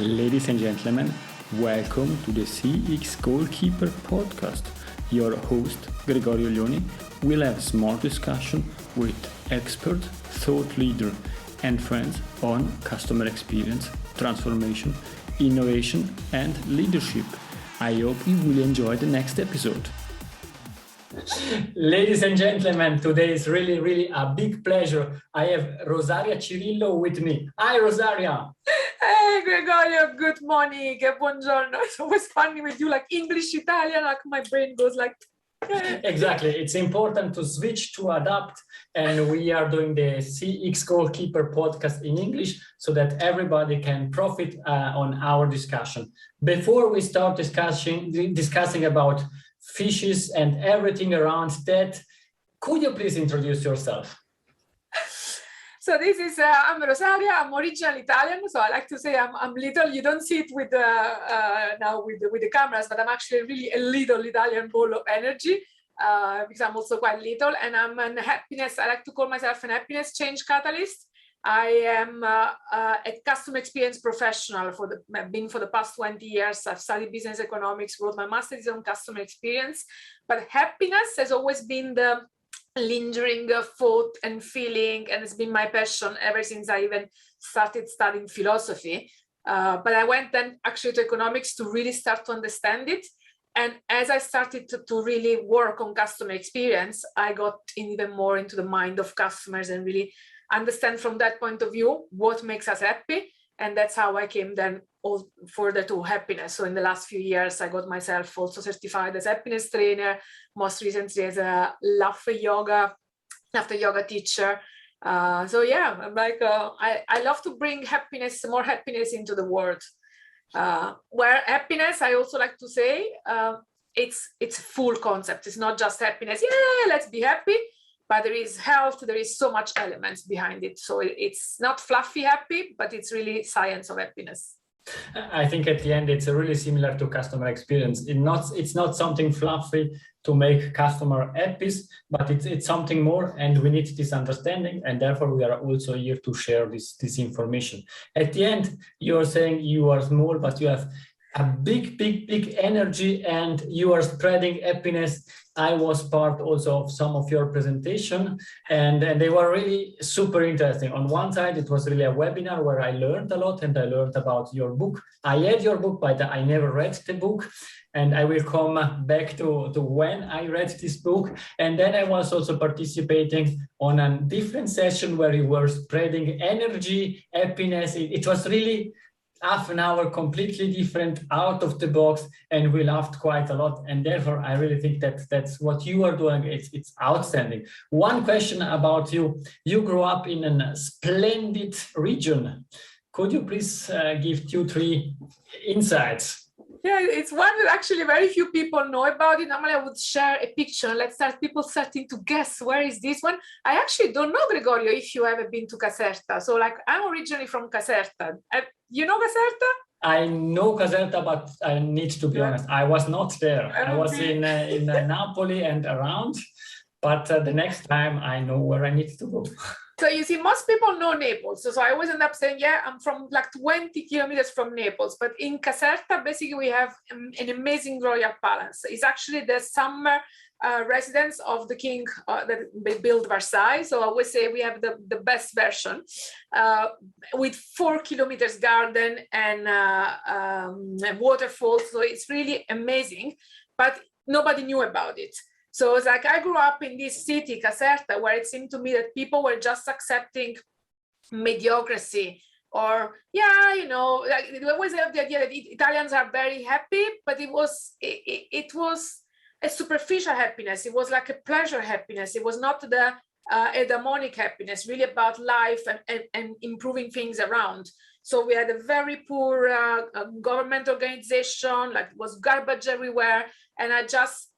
Ladies and gentlemen, welcome to the CX Goalkeeper podcast. Your host, Gregorio Leoni, will have a smart discussion with expert, thought leader, and friends on customer experience, transformation, innovation, and leadership. I hope you will enjoy the next episode. Ladies and gentlemen, today is really a big pleasure. I have Rosaria Cirillo with me. Hi, Rosaria. Hey, Gregorio, good morning, buongiorno. It's always funny with you, like English, Italian, like my brain goes like... Exactly. It's important to switch, to adapt. And we are doing the CX Goalkeeper podcast in English so that everybody can profit on our discussion. Before we start discussing about fishes and everything around that, could you please introduce yourself? So this is, I'm Rosaria, I'm originally Italian, so I like to say I'm little. You don't see it with now with the cameras, but I'm actually really a little Italian ball of energy because I'm also quite little, and I like to call myself an happiness change catalyst. I am a customer experience professional for the past 20 years. I've studied business economics, wrote my master's on customer experience, but happiness has always been the lingering thought and feeling, and it's been my passion ever since I even started studying philosophy. But I went then actually to economics to really start to understand it. And as I started to really work on customer experience, I got even more into the mind of customers and really understand from that point of view what makes us happy. And that's how I came then all further to happiness. So in the last few years, I got myself also certified as happiness trainer, most recently as a laughter yoga teacher. So yeah, I'm like, I love to bring more happiness into the world. Where happiness, I also like to say, it's a full concept. It's not just happiness. Yeah, let's be happy. But there is health, there is so much elements behind it. So it's not fluffy happy, but it's really science of happiness. I think at the end, it's really similar to customer experience. It's not something fluffy to make customer happy, but it's something more, and we need this understanding, and therefore we are also here to share this information. At the end, you're saying you are small, but you have a big energy, and you are spreading happiness. I was part also of some of your presentation, and they were really super interesting. On one side, it was really a webinar where I learned a lot, and I learned about your book. I had your book, but I never read the book, and I will come back to when I read this book. And then I was also participating on a different session where you were spreading energy, happiness. It was really half an hour, completely different, out of the box, and we laughed quite a lot. And therefore, I really think that's what you are doing. It's outstanding. One question about you. You grew up in a splendid region. Could you please give 2-3 insights? Yeah, it's one that actually very few people know about it. Normally, I would share a picture. Let's start people starting to guess, where is this one? I actually don't know, Gregorio, if you ever been to Caserta. So like, I'm originally from Caserta. You know Caserta? I know Caserta, but I need to be honest, I was not there. I was in Napoli and around, but the next time I know where I need to go. So you see, most people know Naples. So I always end up saying, yeah, I'm from like 20 kilometers from Naples. But in Caserta, basically, we have an amazing royal palace. It's actually the summer residence of the king that they built Versailles. So I always say we have the best version with 4 kilometers garden and waterfalls. So it's really amazing, but nobody knew about it. So it's like I grew up in this city, Caserta, where it seemed to me that people were just accepting mediocrity, or like they always have the idea that Italians are very happy, but it was a superficial happiness. It was like a pleasure happiness. It was not the hedonic happiness, really about life and improving things around. So we had a very poor government organization, like it was garbage everywhere, and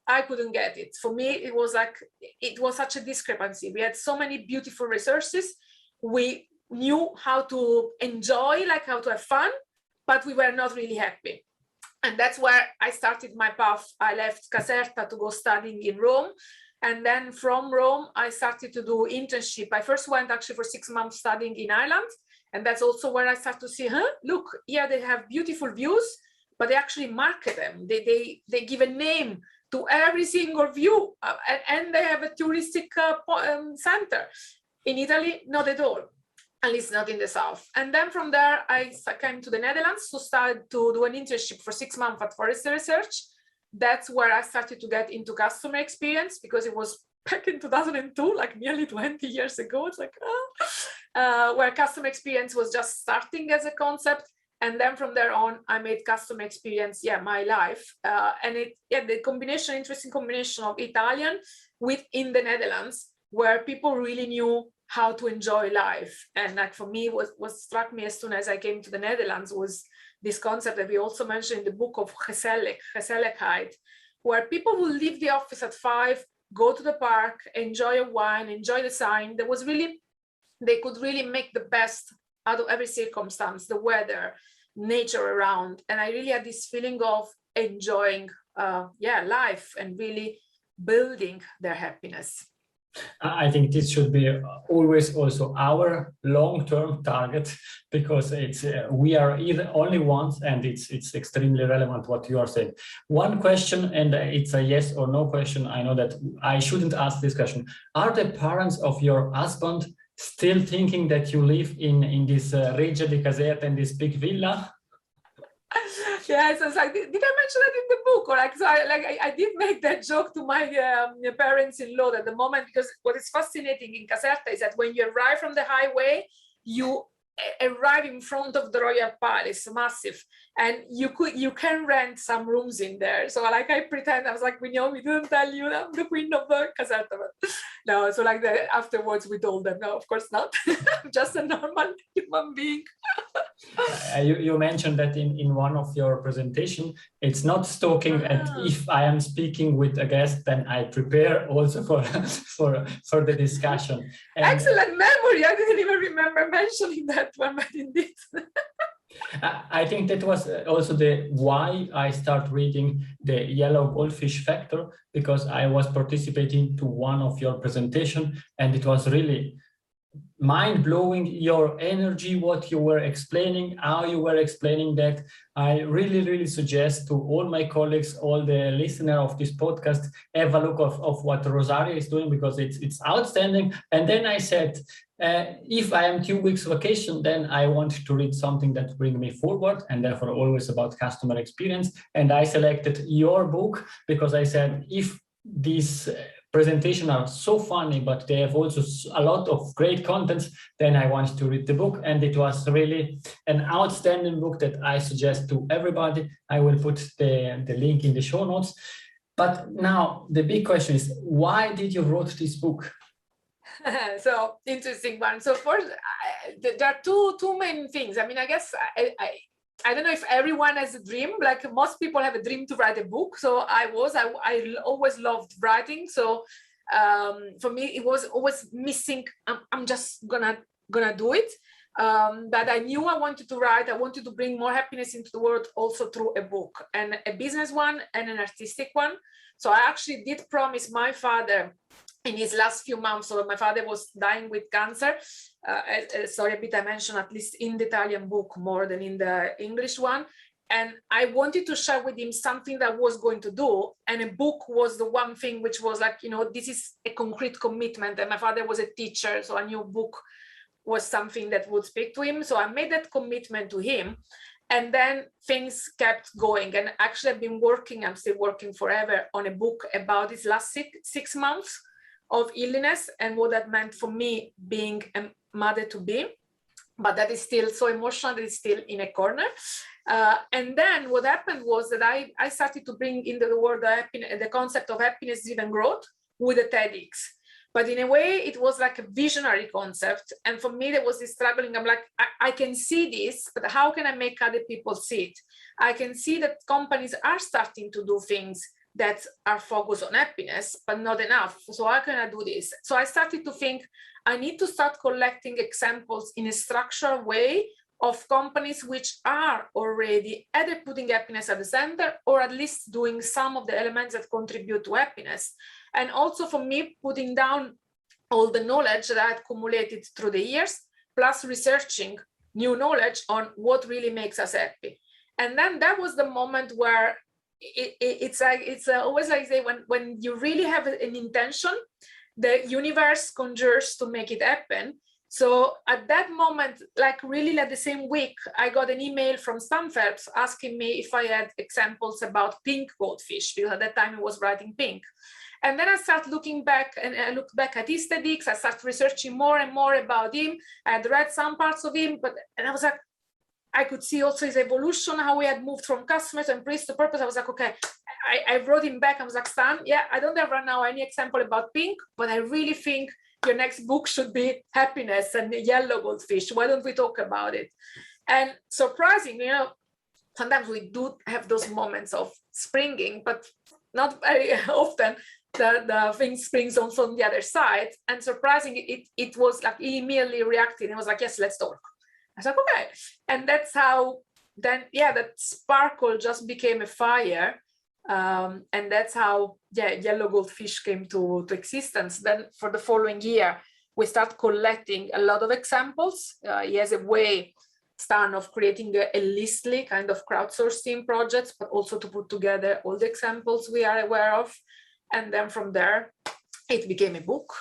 I couldn't get it. For me, it was such a discrepancy. We had so many beautiful resources. We knew how to enjoy, like how to have fun, but we were not really happy. And that's where I started my path. I left Caserta to go studying in Rome. And then from Rome, I started to do internship. I first went actually for 6 months studying in Ireland. And that's also where I start to see, look, here they have beautiful views, but they actually market them. They give a name to every single view, and they have a touristic center. In Italy, not at all, at least not in the south. And then from there, I came to the Netherlands to start to do an internship for 6 months at Forrester Research. That's where I started to get into customer experience, because it was back in 2002, like nearly 20 years ago. It's like, where customer experience was just starting as a concept. And then from there on, I made customer experience, my life. And the combination, interesting combination of Italian within the Netherlands, where people really knew how to enjoy life. And like for me, what struck me as soon as I came to the Netherlands was this concept that we also mentioned in the book of gezelligheid, where people will leave the office at 5, go to the park, enjoy a wine, enjoy the sun. They could really make the best out of every circumstance, the weather, nature around. And I really had this feeling of enjoying life and really building their happiness. I think this should be always also our long-term target, because we are either only once, and it's extremely relevant what you are saying. One question, and it's a yes or no question. I know that I shouldn't ask this question. Are the parents of your husband still thinking that you live in this Reggio di Caserta, in this big villa? Yeah, so it's like, did I mention that in the book? Or like, so I did make that joke to my parents-in-law at the moment, because what is fascinating in Caserta is that when you arrive from the highway, you arrive in front of the Royal Palace, massive, and you can rent some rooms in there. So like I pretend I was like, we didn't tell you that I'm the queen of Caserta. No, so like afterwards we told them, no, of course not. I'm just a normal human being. You mentioned that in one of your presentation, it's not stalking. And if I am speaking with a guest, then I prepare also for the discussion. And excellent memory. I didn't even remember mentioning that one, but indeed. I think that was also the why I start reading the Yellow Goldfish Factor, because I was participating to one of your presentation, and it was really mind-blowing, your energy, what you were explaining, how you were explaining that. I really suggest to all my colleagues, all the listeners of this podcast, have a look of what Rosaria is doing, because it's outstanding. And then I said, if I am 2 weeks vacation, then I want to read something that brings me forward, and therefore always about customer experience. And I selected your book because I said, if these presentations are so funny, but they have also a lot of great contents, then I want to read the book. And it was really an outstanding book that I suggest to everybody. I will put the link in the show notes. But now the big question is, why did you write this book? So interesting one. So first, there are two main things. I mean, I guess I don't know if everyone has a dream. Like most people have a dream to write a book. So I always loved writing. So for me, it was always missing. I'm just gonna do it. But I knew I wanted to write. I wanted to bring more happiness into the world, also through a book, and a business one and an artistic one. So I actually did promise my father in his last few months. So my father was dying with cancer. Sorry, a bit I mentioned, at least in the Italian book more than in the English one. And I wanted to share with him something that I was going to do. And a book was the one thing which was like, this is a concrete commitment. And my father was a teacher, so I knew a book was something that would speak to him. So I made that commitment to him. And then things kept going. And actually I'm still working forever on a book about this last six months of illness and what that meant for me being a mother-to-be. But that is still so emotional that it's still in a corner. And then what happened was that I started to bring into the world the concept of happiness-driven growth with a TEDx. But in a way, it was like a visionary concept. And for me, there was this struggling. I'm like, I can see this, but how can I make other people see it? I can see that companies are starting to do things that are focused on happiness, but not enough. So how can I do this? So I started to think, I need to start collecting examples in a structured way of companies which are already either putting happiness at the center, or at least doing some of the elements that contribute to happiness. And also for me, putting down all the knowledge that I accumulated through the years, plus researching new knowledge on what really makes us happy. And then that was the moment where it's always like say when you really have an intention, the universe conjures to make it happen. So at that moment, like really like the same week, I got an email from Stan Phelps asking me if I had examples about pink goldfish, because at that time I was writing pink. And then I started looking back, and I looked back at his TEDx. I started researching more and more about him. I had read some parts of him, and I was like, I could see also his evolution, how he had moved from customers and employees to purpose. I was like, okay, I wrote him back. I was like, Stan, yeah, I don't have right now any example about pink, but I really think your next book should be happiness and yellow goldfish. Why don't we talk about it? And surprisingly, sometimes we do have those moments of springing, but not very often the thing springs on from the other side. And surprisingly, it was like he immediately reacted. It was like, yes, let's talk. I was like, okay. And that's how then, that sparkle just became a fire. And that's how, yellow goldfish came to existence. Then for the following year, we start collecting a lot of examples. He has a way, Stan, of creating a listly kind of crowdsourcing projects, but also to put together all the examples we are aware of. And then from there, it became a book.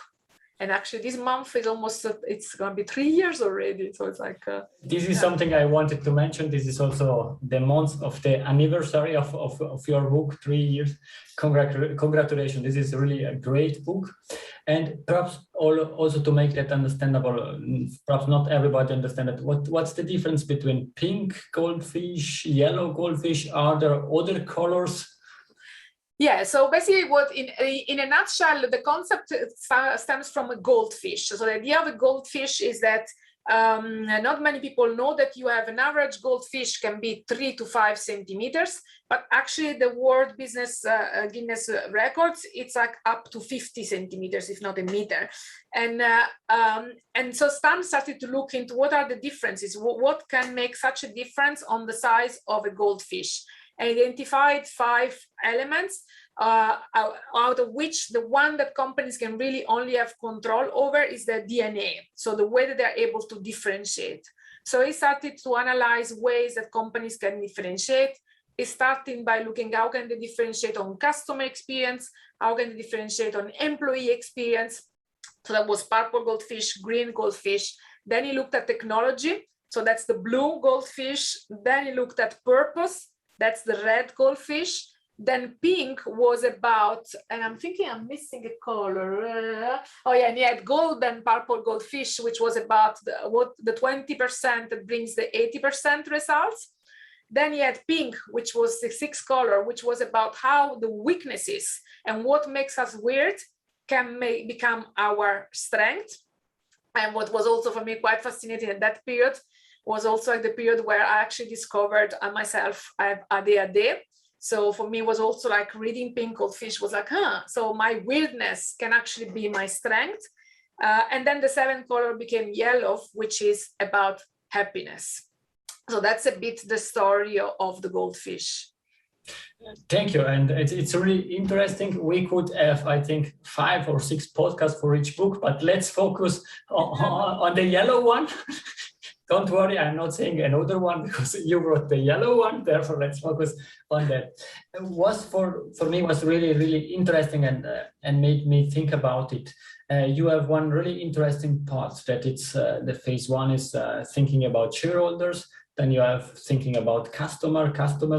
And actually this month is almost, it's going to be 3 years already. So it's like... this is something I wanted to mention. This is also the month of the anniversary of your book, 3 years. Congratulations. This is really a great book. And perhaps also to make that understandable, perhaps not everybody understands it. What's the difference between pink goldfish, yellow goldfish? Are there other colors? Yeah, so basically what in a nutshell, the concept stems from a goldfish. So the idea of a goldfish is that not many people know that you have an average goldfish can be 3 to 5 centimeters, but actually the world business Guinness records, it's like up to 50 centimeters, if not a meter. And so Stan started to look into what are the differences, what can make such a difference on the size of a goldfish. And identified 5 elements, out of which the one that companies can really only have control over is their DNA. So the way that they're able to differentiate. So he started to analyze ways that companies can differentiate. He's starting by looking how can they differentiate on customer experience, how can they differentiate on employee experience. So that was purple goldfish, green goldfish. Then he looked at technology. So that's the blue goldfish. Then he looked at purpose. That's the red goldfish. Then pink was about, and I'm thinking I'm missing a color. And he had gold and purple goldfish, which was about the 20% that brings the 80% results. Then he had pink, which was the 6th color, which was about how the weaknesses and what makes us weird can become our strength. And what was also for me quite fascinating at that period was also the period where I actually discovered myself I have ADHD. So for me, it was also like reading pink goldfish was like, so my weirdness can actually be my strength. And then the 7th color became yellow, which is about happiness. So that's a bit the story of the goldfish. Thank you. And it's really interesting. We could have, I think, 5 or 6 podcasts for each book, but let's focus on the yellow one. Don't worry, I'm not saying another one because you wrote the yellow one. Therefore, let's focus on that. It was for me was really, really interesting and made me think about it. You have one really interesting part that it's the phase 1 is thinking about shareholders. Then you have thinking about customer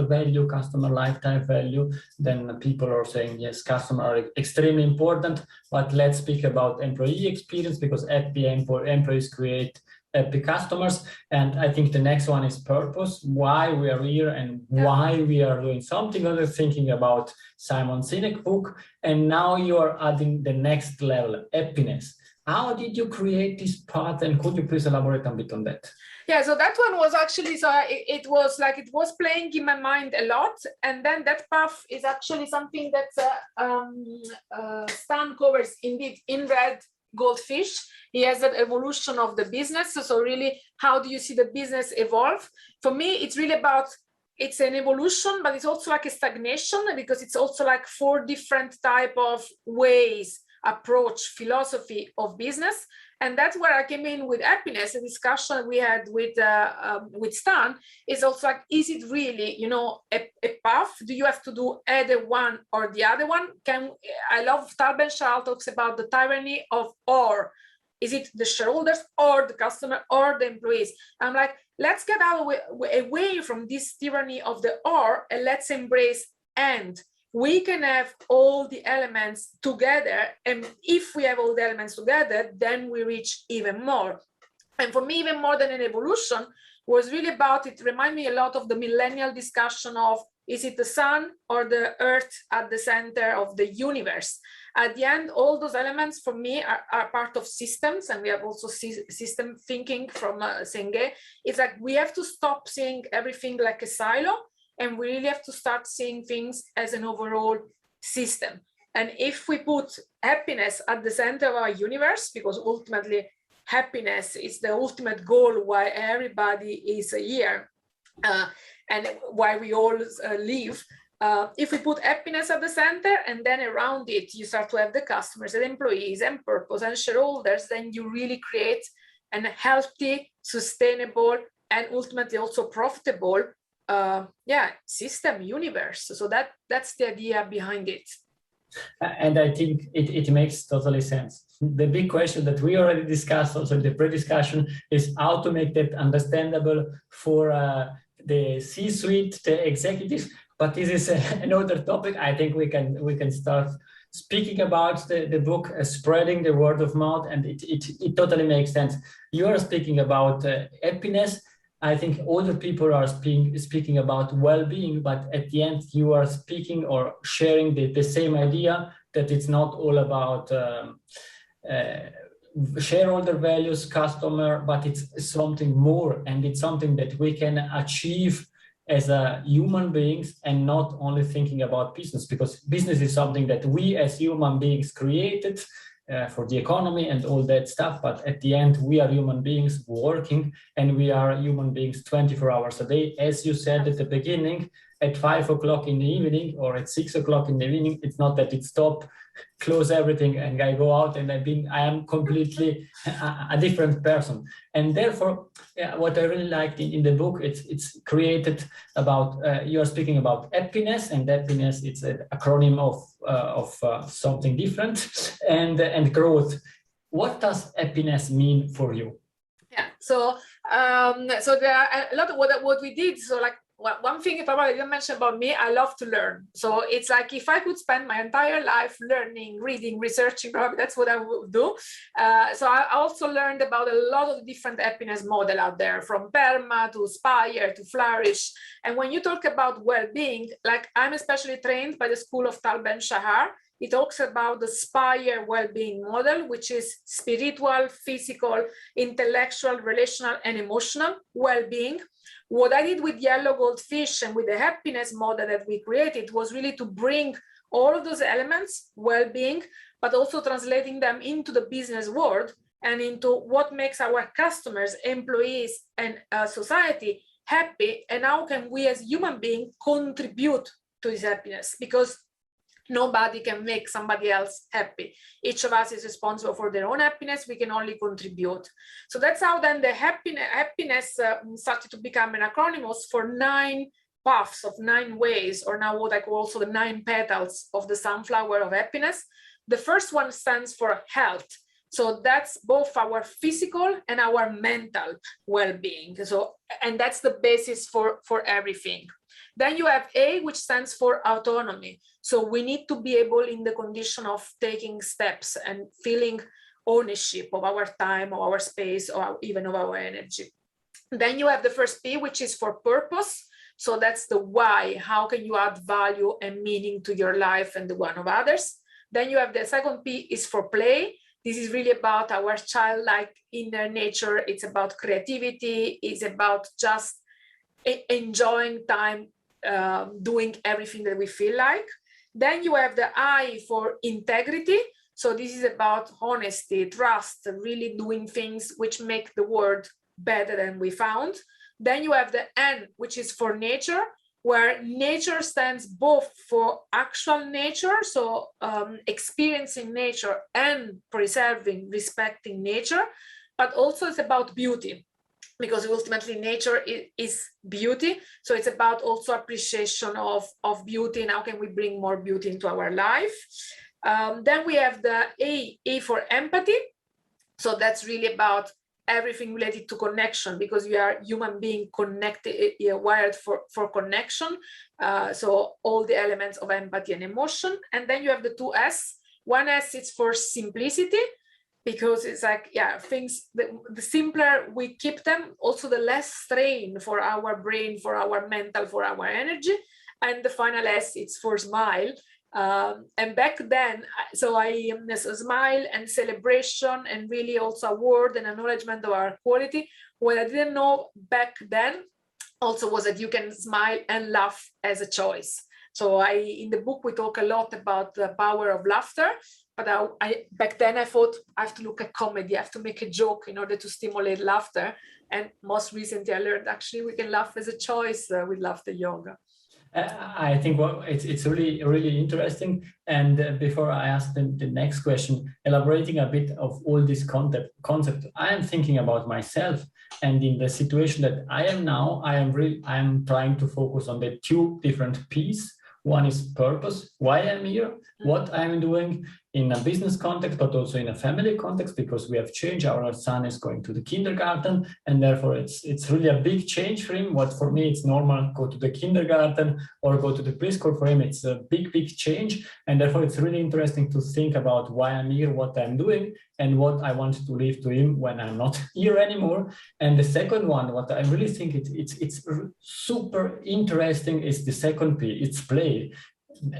value, customer lifetime value. Then people are saying, yes, customer are extremely important, but let's speak about employee experience because happy employees create happy customers. And I think the next one is purpose, why we are here and why we are doing something other, thinking about Simon Sinek book. And now you are adding the next level, happiness. How did you create this path? And could you please elaborate a bit on that? Yeah, so that one was actually, so it was like, it was playing in my mind a lot. And then that path is actually something that Stan covers indeed in red goldfish. He has an evolution of the business. So really, how do you see the business evolve? For me, it's really about, it's an evolution, but it's also like a stagnation because it's also like 4 different type of ways, approach, philosophy of business. And that's where I came in with happiness. A discussion we had with Stan is also like, is it really, you know, a path? Do you have to do either one or the other one? I love Tal Ben-Shahar talks about the tyranny of or. Is it the shareholders or the customer or the employees? I'm like, let's get away from this tyranny of the or, and let's embrace and. We can have all the elements together, and if we have all the elements together, then we reach even more. And for me, even more than an evolution was really about, it reminded me a lot of the millennial discussion of, is it the sun or the earth at the center of the universe? At the end, all those elements for me are part of systems, and we have also system thinking from Senge. It's like we have to stop seeing everything like a silo, and we really have to start seeing things as an overall system. And if we put happiness at the center of our universe, because ultimately happiness is the ultimate goal why everybody is here and why we all live. If we put happiness at the center, and then around it, you start to have the customers and employees and purpose and shareholders, then you really create a healthy, sustainable, and ultimately also profitable system universe. So that's the idea behind it. And I think it makes totally sense. The big question that we already discussed also in the pre-discussion is how to make that understandable for the C-suite, the executives. But this is another topic. I think we can start speaking about the book, spreading the word of mouth, and it totally makes sense. You are speaking about happiness. I think other people are speaking about well-being, but at the end you are speaking or sharing the same idea, that it's not all about shareholder values, customer, but it's something more, and it's something that we can achieve as human beings, and not only thinking about business, because business is something that we as human beings created for the economy and all that stuff. But at the end, we are human beings working, and we are human beings 24 hours a day. As you said at the beginning, at 5 o'clock in the evening or at 6 o'clock in the evening, it's not that it stopped, close everything, and I go out and I am completely a different person. And therefore, what I really liked in the book, it's created about, you are speaking about happiness, and happiness, it's an acronym of something different, and growth. What does happiness mean for you? Yeah, so there are a lot of what we did. So like, one thing, if I didn't mention about me, I love to learn. So it's like, if I could spend my entire life learning, reading, researching, probably that's what I would do. So I also learned about a lot of different happiness model out there, from PERMA to Spire to Flourish. And when you talk about well-being, like, I'm especially trained by the school of Tal Ben-Shahar. It talks about the Spire well-being model, which is spiritual, physical, intellectual, relational, and emotional well-being. What I did with Yellow Goldfish and with the happiness model that we created was really to bring all of those elements, well-being, but also translating them into the business world and into what makes our customers, employees, and society happy, and how can we as human beings contribute to this happiness, because nobody can make somebody else happy. Each of us is responsible for their own happiness. We can only contribute. So that's how then the happiness started to become an acronym for 9 paths of 9 ways, or now what I call also the 9 petals of the sunflower of happiness. The first one stands for health. So that's both our physical and our mental well-being. So, and that's the basis for everything. Then you have A, which stands for autonomy. So we need to be able, in the condition of taking steps and feeling ownership of our time, of our space, or even of our energy. Then you have the first P, which is for purpose. So that's the why. How can you add value and meaning to your life and the one of others? Then you have the second P is for play. This is really about our childlike inner nature. It's about creativity. It's about just enjoying time, doing everything that we feel like. Then you have the I for integrity. So this is about honesty, trust, really doing things which make the world better than we found. Then you have the N, which is for nature. where nature stands both for actual nature, so experiencing nature and preserving, respecting nature, but also it's about beauty, because ultimately nature is beauty. So it's about also appreciation of beauty and how can we bring more beauty into our life. Then we have the A for empathy. So that's really about everything related to connection, because we are human being connected, wired for connection. So all the elements of empathy and emotion. And then you have the two S. One S is for simplicity, because it's like, yeah, things, the simpler we keep them, also the less strain for our brain, for our mental, for our energy. And the final S, it's for smile. And back then, so smile and celebration and really also award and acknowledgement of our quality. What I didn't know back then also was that you can smile and laugh as a choice. So in the book, we talk a lot about the power of laughter, but back then I thought I have to look at comedy, I have to make a joke in order to stimulate laughter. And most recently I learned actually we can laugh as a choice with laughter yoga. I think it's really, really interesting. And before I ask the next question, elaborating a bit of all this concept, I am thinking about myself, and in the situation that I am now, I am trying to focus on the two different P's. One is purpose, why I'm here, what I'm doing in a business context, but also in a family context, because we have changed. Our son is going to the kindergarten, and therefore it's really a big change for him. What for me, it's normal, go to the kindergarten or go to the preschool. For him, it's a big change. And therefore it's really interesting to think about why I'm here, what I'm doing, and what I want to leave to him when I'm not here anymore. And the second one, what I really think it's super interesting is the second P, it's play.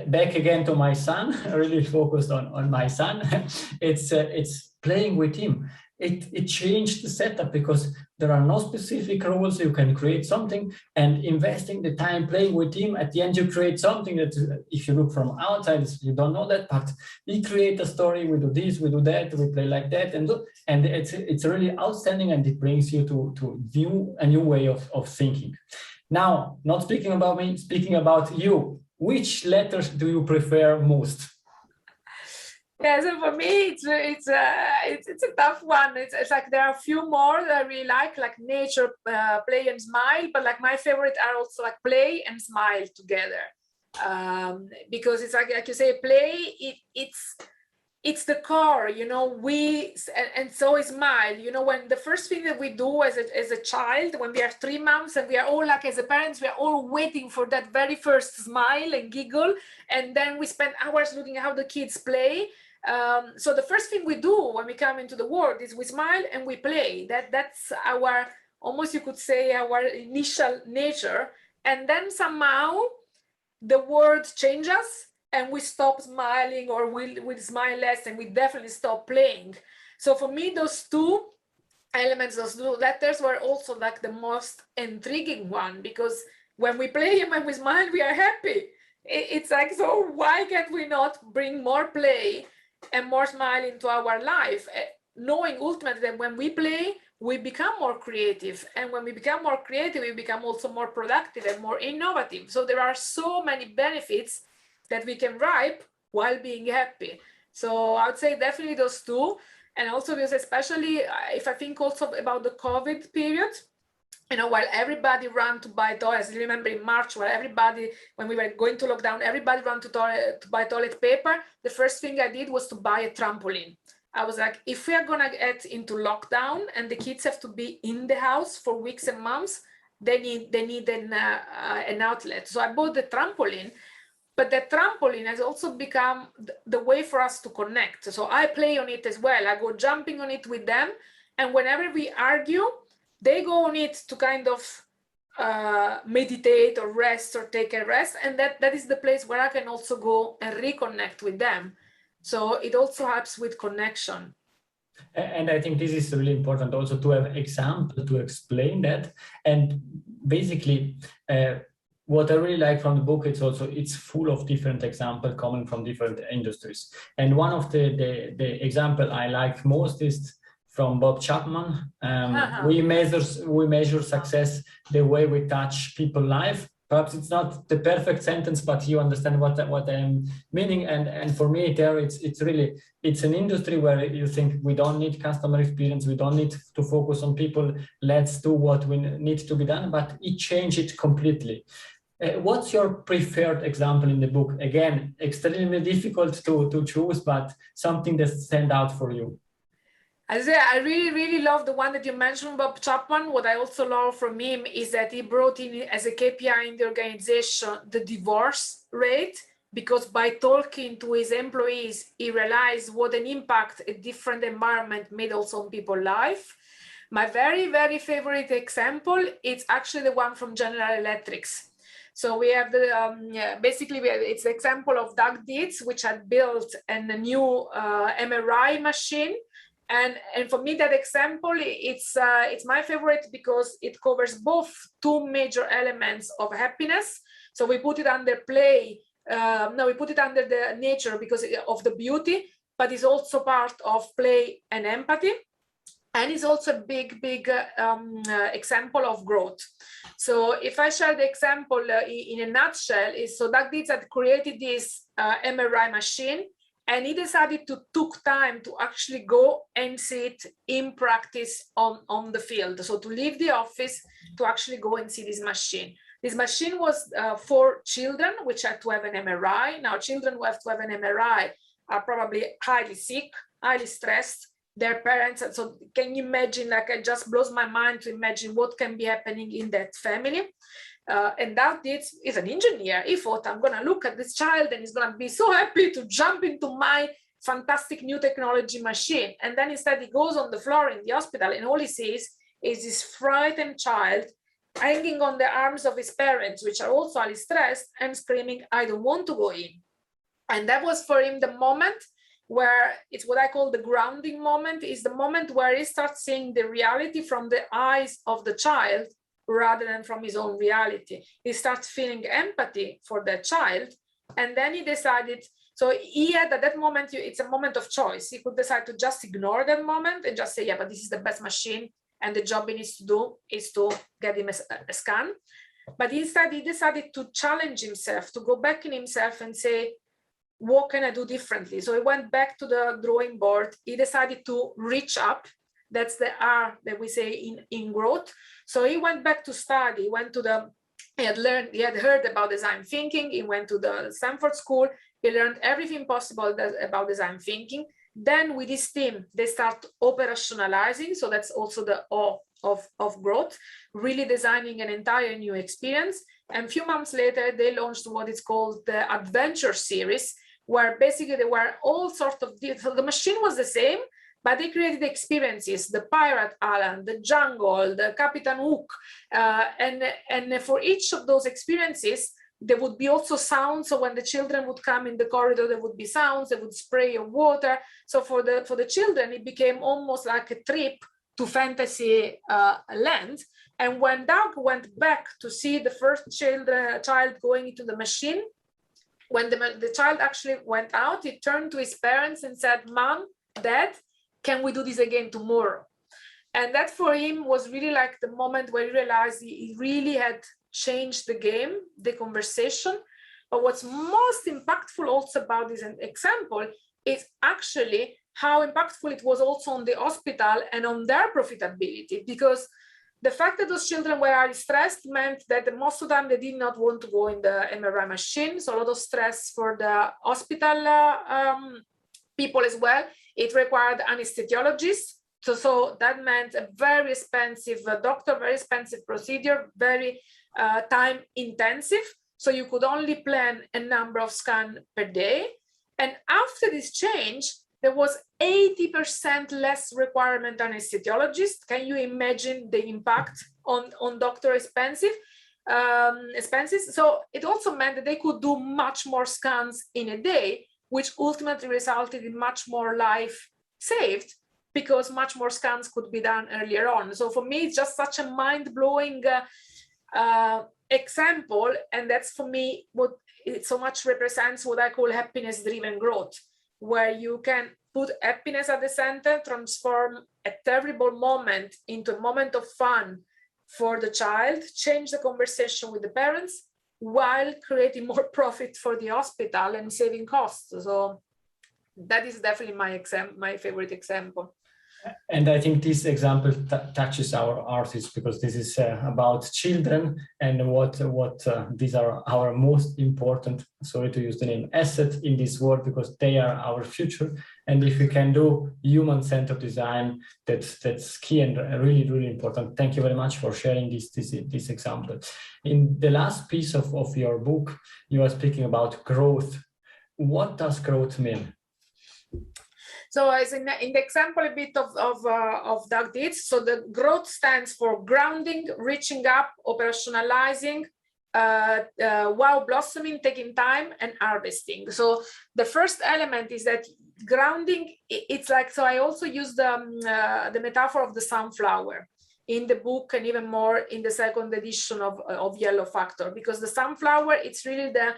Back again to my son, really focused on my son. It's playing with him. It changed the setup, because there are no specific rules. You can create something, and investing the time playing with him, at the end you create something that, if you look from outside, you don't know that, but we create a story, we do this, we do that, we play like that, and it's really outstanding, and it brings you to a new way of thinking. Now, not speaking about me, speaking about you. Which letters do you prefer most? Yeah, so for me, it's a tough one. It's like there are a few more that I really like nature, play and smile. But like my favorite are also like play and smile together, because it's like you say, play. It's the core, you know. And so is smile. You know, when the first thing that we do as a child, when we are 3 months, and we are all like, as a parents, we are all waiting for that very first smile and giggle, and then we spend hours looking at how the kids play. So the first thing we do when we come into the world is we smile and we play. That's our, almost you could say, our initial nature. And then somehow the world changes, and we stop smiling, or we smile less, and we definitely stop playing. So for me, those two elements, those two letters, were also like the most intriguing one, because when we play and when we smile, we are happy. It's like, so why can't we not bring more play and more smile into our life, knowing ultimately that when we play, we become more creative, and when we become more creative, we become also more productive and more innovative. So there are so many benefits that we can reap while being happy. So I would say definitely those two. And also because, especially if I think also about the COVID period, you know, while everybody ran to buy toilets, I remember in March, where everybody, when we were going to lockdown, everybody ran to buy toilet paper. The first thing I did was to buy a trampoline. I was like, if we are gonna get into lockdown and the kids have to be in the house for weeks and months, they need an outlet. So I bought the trampoline. But the trampoline has also become the way for us to connect. So I play on it as well. I go jumping on it with them. And whenever we argue, they go on it to kind of meditate or rest or take a rest. And that is the place where I can also go and reconnect with them. So it also helps with connection. And I think this is really important also to have example to explain that. And basically, what I really like from the book, it's full of different examples coming from different industries. And one of the example I like most is from Bob Chapman. We measure success the way we touch people's life. perhaps it's not the perfect sentence, but you understand what I'm meaning. And for me, there it's really, it's an industry where you think we don't need customer experience, we don't need to focus on people, let's do what we need to be done, but it changed it completely. What's your preferred example in the book? Again, extremely difficult to choose, but something that stands out for you. I really love the one that you mentioned, Bob Chapman. What I also love from him is that he brought in as a KPI in the organization the divorce rate, because by talking to his employees, he realized what an impact a different environment made also on people's life. My very favorite example is actually the one from General Electrics. So we have the basically it's the example of Doug Dietz, which had built a new MRI machine. And for me, that example, it's my favorite because it covers both two major elements of happiness. So we put it under play. No, we put it under the nature because of the beauty, but it's also part of play and empathy. And it's also a big example of growth. So if I share the example in a nutshell, is so Doug Dietz had created this MRI machine, and he decided to took time to actually go and see it in practice on the field. So to leave the office to actually go and see this machine. This machine was for children, which had to have an MRI. Now, children who have to have an MRI are probably highly sick, highly stressed. Their parents, and so can you imagine, like it just blows my mind to imagine what can be happening in that family. And Doug Dietz is an engineer. He thought, I'm going to look at this child and he's going to be so happy to jump into my fantastic new technology machine. And then instead he goes on the floor in the hospital and all he sees is this frightened child hanging on the arms of his parents, which are also highly stressed, and screaming, I don't want to go in. And that was for him the moment where it's what I call the grounding moment, is the moment where he starts seeing the reality from the eyes of the child rather than from his own reality. He starts feeling empathy for that child. And then he decided, so he had at that moment, it's a moment of choice. He could decide to just ignore that moment and just say, yeah, but this is the best machine. And the job he needs to do is to get him a scan. But instead, he decided to challenge himself, to go back in himself and say, what can I do differently? So he went back to the drawing board. He decided to reach up. That's the R that we say in growth. So he went back to study. He went to he had heard about design thinking. He went to the Stanford School. He learned everything possible about design thinking. Then with his team, they start operationalizing. So that's also the O of growth, really designing an entire new experience. And a few months later, they launched what is called the Adventure Series, where basically there were all sorts of, so the machine was the same, but they created experiences, the Pirate Island, the jungle, the Captain Hook. And for each of those experiences, there would be also sounds. So when the children would come in the corridor, there would be sounds, they would spray of water. So for the children, it became almost like a trip to fantasy land. And when Doug went back to see the first child going into the machine, when the child actually went out, he turned to his parents and said, Mom, Dad, can we do this again tomorrow? And that for him was really like the moment where he realized he really had changed the game, the conversation. But what's most impactful also about this example is actually how impactful it was also on the hospital and on their profitability, because the fact that those children were highly stressed meant that most of the time they did not want to go in the MRI machine. So a lot of stress for the hospital people as well. It required anesthesiologists. So that meant a very expensive doctor, very expensive procedure, very time intensive. So you could only plan a number of scans per day. And after this change, there was 80% less requirement anesthesiologists. Can you imagine the impact on doctor expenses? So it also meant that they could do much more scans in a day, which ultimately resulted in much more life saved, because much more scans could be done earlier on. So for me, it's just such a mind-blowing example. And that's for me what it so much represents, what I call happiness-driven growth, where you can put happiness at the center, transform a terrible moment into a moment of fun for the child, change the conversation with the parents, while creating more profit for the hospital and saving costs. So that is definitely my favorite example. And I think this example touches our artists, because this is about children, and what these are our most important, sorry to use the name, asset in this world, because they are our future. And if we can do human-centered design, that's key and really, really important. Thank you very much for sharing this example. In the last piece of your book, you are speaking about growth. What does growth mean? So as in the example a bit of Doug did, so the growth stands for grounding, reaching up, operationalizing, wow blossoming, taking time, and harvesting. So the first element is that grounding, it's like, so I also use the metaphor of the sunflower in the book, and even more in the second edition of Yellow Factor, because the sunflower, it's really the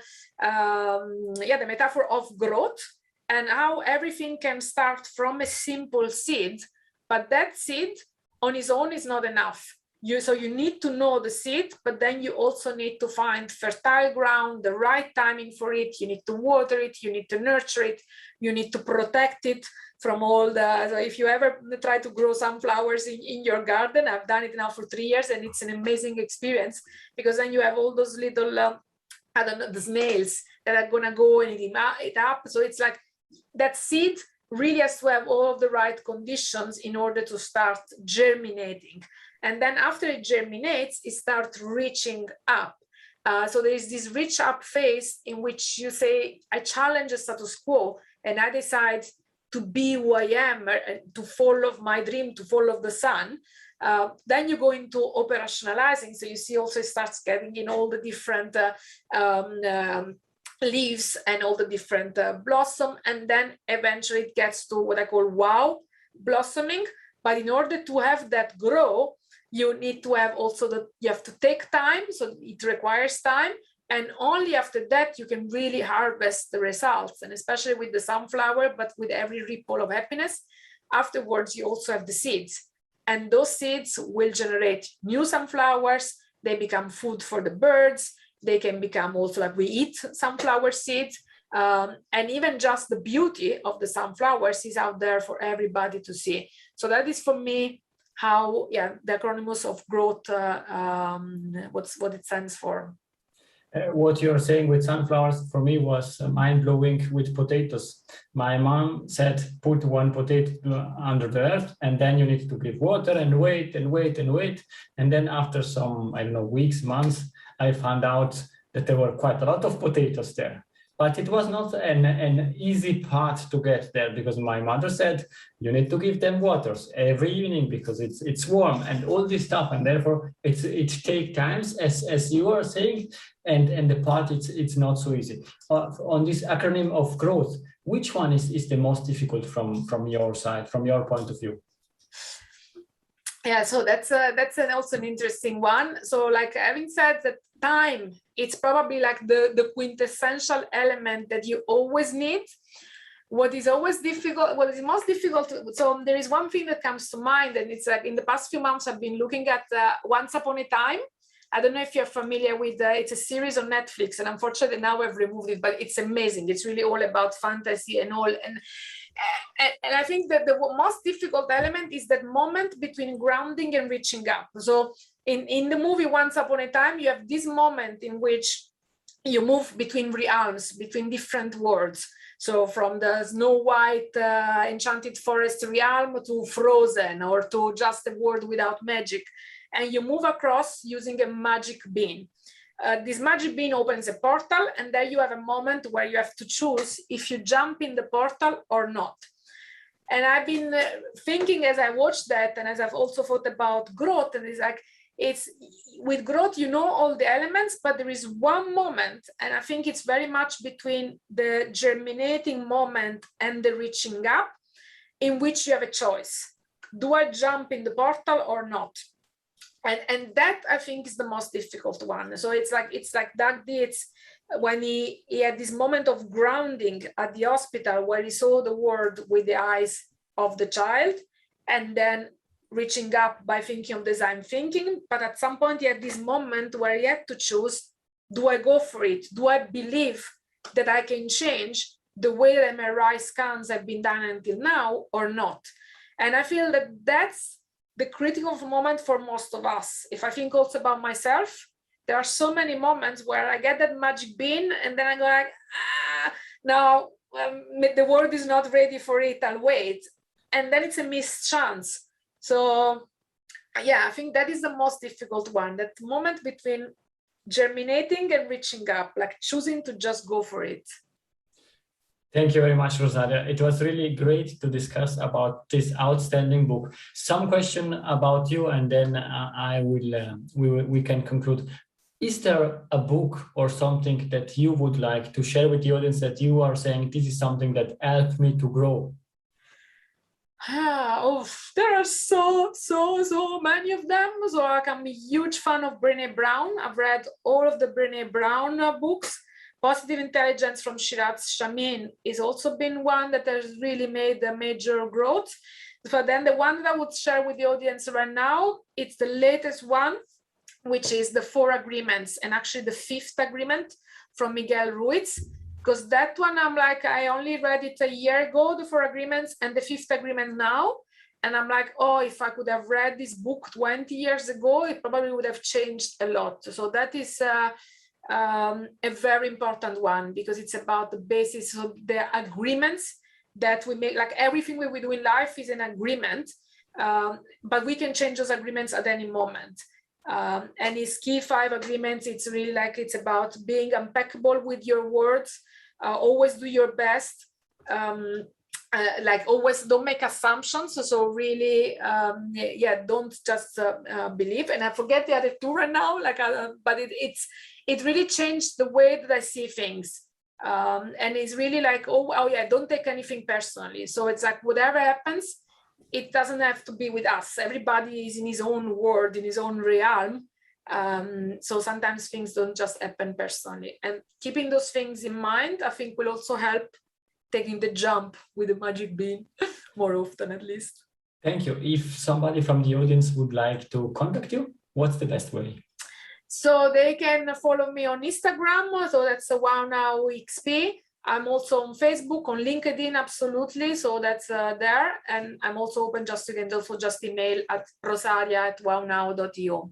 metaphor of growth, and how everything can start from a simple seed, but that seed on its own is not enough. So you need to know the seed, but then you also need to find fertile ground, the right timing for it. You need to water it, you need to nurture it, you need to protect it from all the, so if you ever try to grow sunflowers in your garden, I've done it now for 3 years, and it's an amazing experience, because then you have all those little, I don't know, the snails that are gonna go and eat it up. So it's like, that seed really has to have all of the right conditions in order to start germinating. And then after it germinates, it starts reaching up. So there is this reach up phase in which you say, I challenge the status quo, and I decide to be who I am, to follow my dream, to follow the sun. Then you go into operationalizing. So you see also it starts getting in all the different leaves and all the different blossom, and then eventually it gets to what I call wow blossoming. But in order to have that grow, you need to have also that you have to take time, so it requires time, and only after that you can really harvest the results. And especially with the sunflower, but with every ripple of happiness afterwards, you also have the seeds, and those seeds will generate new sunflowers. They become food for the birds. They can become also, like, we eat sunflower seeds, and even just the beauty of the sunflowers is out there for everybody to see. So that is for me how, the acronyms of growth, what it stands for. What you're saying with sunflowers for me was mind-blowing with potatoes. My mom said, put one potato under the earth, and then you need to give water and wait and wait and wait. And then after some, I don't know, weeks, months, I found out that there were quite a lot of potatoes there. But it was not an easy path to get there, because my mother said, you need to give them waters every evening because it's warm and all this stuff. And therefore it takes times, as you are saying, and the part it's not so easy. On this acronym of growth, which one is the most difficult from your side, from your point of view? Yeah, so that's also an interesting one. So, like, having said that, time, it's probably like the quintessential element that you always need. What is always difficult, what is most difficult, so there is one thing that comes to mind, and it's like in the past few months I've been looking at Once Upon a Time. I don't know if you're familiar with it's a series on Netflix, and unfortunately now I've removed it, but it's amazing. It's really all about fantasy and all. And I think that the most difficult element is that moment between grounding and reaching up. So in the movie Once Upon a Time, you have this moment in which you move between realms, between different worlds. So from the Snow White enchanted forest realm to Frozen, or to just a world without magic. And you move across using a magic bean. This magic bean opens a portal, and there you have a moment where you have to choose if you jump in the portal or not. And I've been thinking as I watched that, and as I've also thought about growth, and it's like, it's with growth, you know all the elements, but there is one moment, and I think it's very much between the germinating moment and the reaching up, in which you have a choice. Do I jump in the portal or not? And that, I think, is the most difficult one. So it's like Doug did when he had this moment of grounding at the hospital, where he saw the world with the eyes of the child, and then reaching up by thinking of design thinking. But at some point he had this moment where he had to choose, do I go for it? Do I believe that I can change the way that MRI scans have been done until now or not? And I feel that that's the critical moment for most of us. If I think also about myself, there are so many moments where I get that magic bean and then I go like, now the world is not ready for it, I'll wait. And then it's a missed chance. So yeah, I think that is the most difficult one, that moment between germinating and reaching up, like choosing to just go for it. Thank you very much, Rosaria. It was really great to discuss about this outstanding book. Some question about you, and then we can conclude. Is there a book or something that you would like to share with the audience that you are saying this is something that helped me to grow? There are so many of them. So I'm a huge fan of Brené Brown. I've read all of the Brené Brown books. Positive Intelligence from Shiraz Shamin is also been one that has really made a major growth. So then the one that I would share with the audience right now, it's the latest one, which is the 4 agreements, and actually the 5th agreement from Miguel Ruiz, because that one I'm like, I only read it a year ago, the 4 agreements, and the 5th agreement now. And I'm like, oh, if I could have read this book 20 years ago, it probably would have changed a lot. So that is a very important one, because it's about the basis of the agreements that we make. Like everything we do in life is an agreement, but we can change those agreements at any moment. And his key 5 agreements, it's really like, it's about being impeccable with your words, always do your best, like always don't make assumptions. So really, don't just believe. And I forget the other 2 right now, like, but it really changed the way that I see things. And it's really like, oh yeah, don't take anything personally. So it's like, whatever happens, it doesn't have to be with us. Everybody is in his own world, in his own realm. So sometimes things don't just happen personally. And keeping those things in mind, I think will also help taking the jump with the magic bean more often, at least. Thank you. If somebody from the audience would like to contact you, what's the best way? So they can follow me on Instagram. So that's WowNowXP. I'm also on Facebook, on LinkedIn, absolutely. So that's there. And I'm also open, you can also just email at rosaria@wownow.io.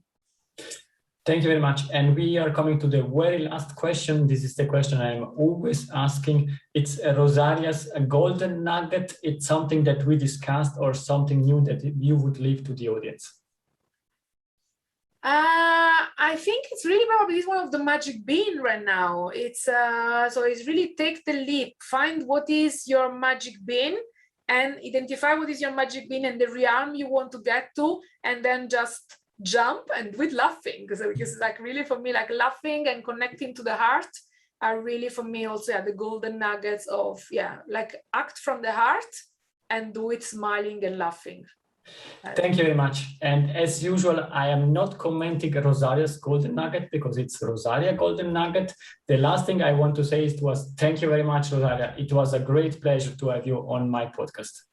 Thank you very much. And we are coming to the very last question. This is the question I'm always asking. It's Rosaria's golden nugget. It's something that we discussed or something new that you would leave to the audience. I think it's really probably one of the magic bean right now. It's so it's really take the leap, find what is your magic bean, and identify what is your magic bean and the realm you want to get to, and then just jump and do it laughing. Because it's like really for me, like laughing and connecting to the heart are really for me also the golden nuggets of like act from the heart and do it smiling and laughing. Thank you very much. And as usual, I am not commenting Rosaria's golden nugget because it's Rosaria golden nugget. The last thing I want to say was thank you very much, Rosaria. It was a great pleasure to have you on my podcast.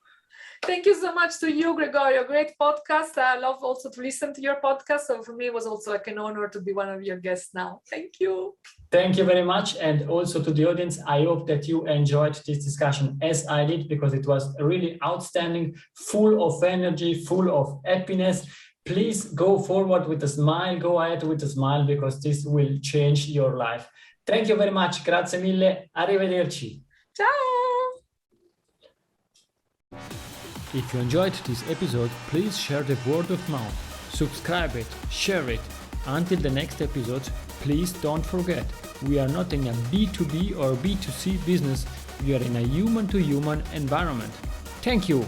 Thank you so much to you, Gregorio. Great podcast. I love also to listen to your podcast. So for me, it was also like an honor to be one of your guests now. Thank you. Thank you very much. And also to the audience, I hope that you enjoyed this discussion as I did, because it was really outstanding, full of energy, full of happiness. Please go forward with a smile, go ahead with a smile, because this will change your life. Thank you very much. Grazie mille. Arrivederci. Ciao. If you enjoyed this episode, please share the word of mouth, subscribe it, share it. Until the next episode, please don't forget, we are not in a B2B or B2C business, we are in a human-to-human environment. Thank you!